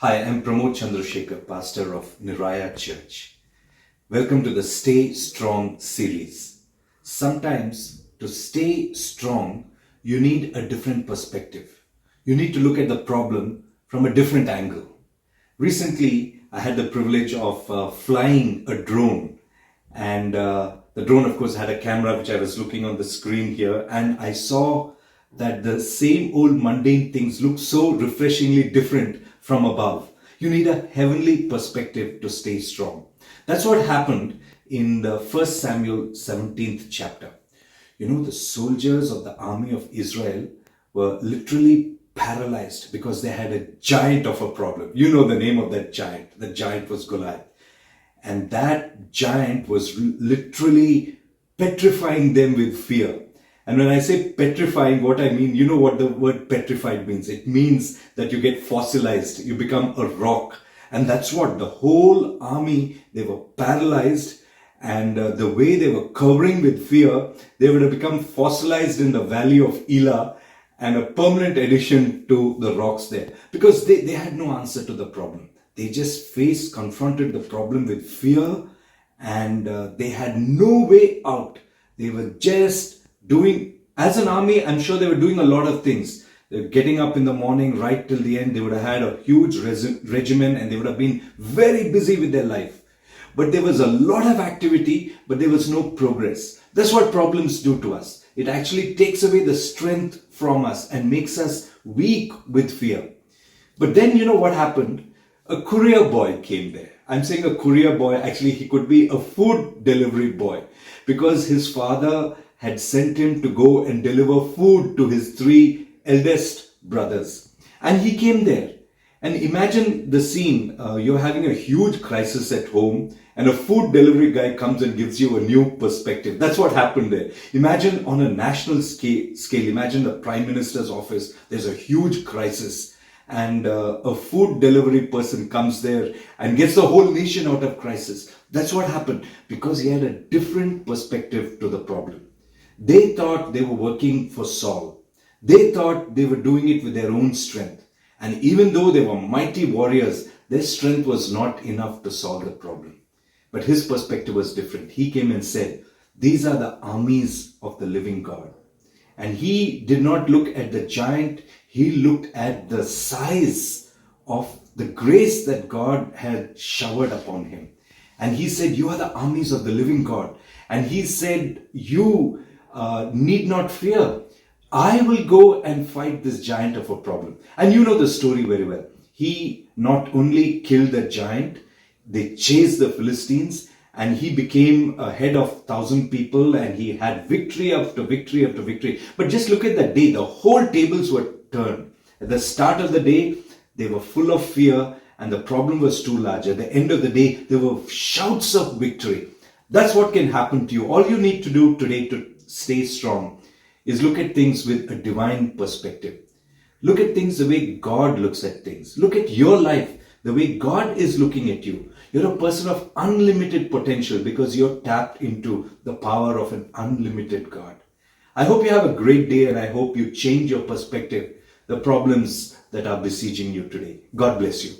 Hi, I'm Pramod Chandrasekhar, pastor of Neriah Church. Welcome to the Stay Strong series. Sometimes to stay strong, you need a different perspective. You need to look at the problem from a different angle. Recently, I had the privilege of flying a drone, and the drone, of course, had a camera which I was looking on the screen here, and I saw that the same old mundane things look so refreshingly different from above. You need a heavenly perspective to stay strong. That's what happened in the 1 Samuel 17th chapter. The soldiers of the army of Israel were literally paralyzed because they had a giant of a problem. You know the name of that giant. The giant was Goliath. And that giant was literally petrifying them with fear. And when I say petrifying, what I mean, you know what the word petrified means. It means that you get fossilized, you become a rock. And that's what the whole army, they were paralyzed. And the way they were covering with fear, they would have become fossilized in the valley of Elah and a permanent addition to the rocks there. Because they had no answer to the problem. They just confronted the problem with fear, and they had no way out. They were just doing, as an army, I'm sure they were doing a lot of things. They were getting up in the morning right till the end. They would have had a huge regimen, and they would have been very busy with their life. But there was a lot of activity, but there was no progress. That's what problems do to us. It actually takes away the strength from us and makes us weak with fear. But then you know what happened? A courier boy came there. I'm saying a courier boy, actually he could be a food delivery boy, because his father had sent him to go and deliver food to his 3 eldest brothers. And he came there. And imagine the scene. You're having a huge crisis at home, and a food delivery guy comes and gives you a new perspective. That's what happened there. Imagine on a national scale, imagine the Prime Minister's office, there's a huge crisis. And a food delivery person comes there and gets the whole nation out of crisis. That's what happened, because he had a different perspective to the problem. They thought they were working for Saul. They thought they were doing it with their own strength. And even though they were mighty warriors, their strength was not enough to solve the problem. But his perspective was different. He came and said, these are the armies of the living God. And he did not look at the giant. He looked at the size of the grace that God had showered upon him. And he said, you are the armies of the living God. And he said, you need not fear. I will go and fight this giant of a problem. And you know the story very well. He not only killed the giant, they chased the Philistines, and he became a head of 1,000 people, and he had victory after victory after victory. But just look at that day. The whole tables were turned. At the start of the day, they were full of fear, and the problem was too large. At the end of the day, there were shouts of victory. That's what can happen to you. All you need to do today to stay strong is look at things with a divine perspective. Look at things the way God looks at things. Look at your life the way God is looking at you. You're a person of unlimited potential because you're tapped into the power of an unlimited God. I hope you have a great day, and I hope you change your perspective, the problems that are besieging you today. God bless you.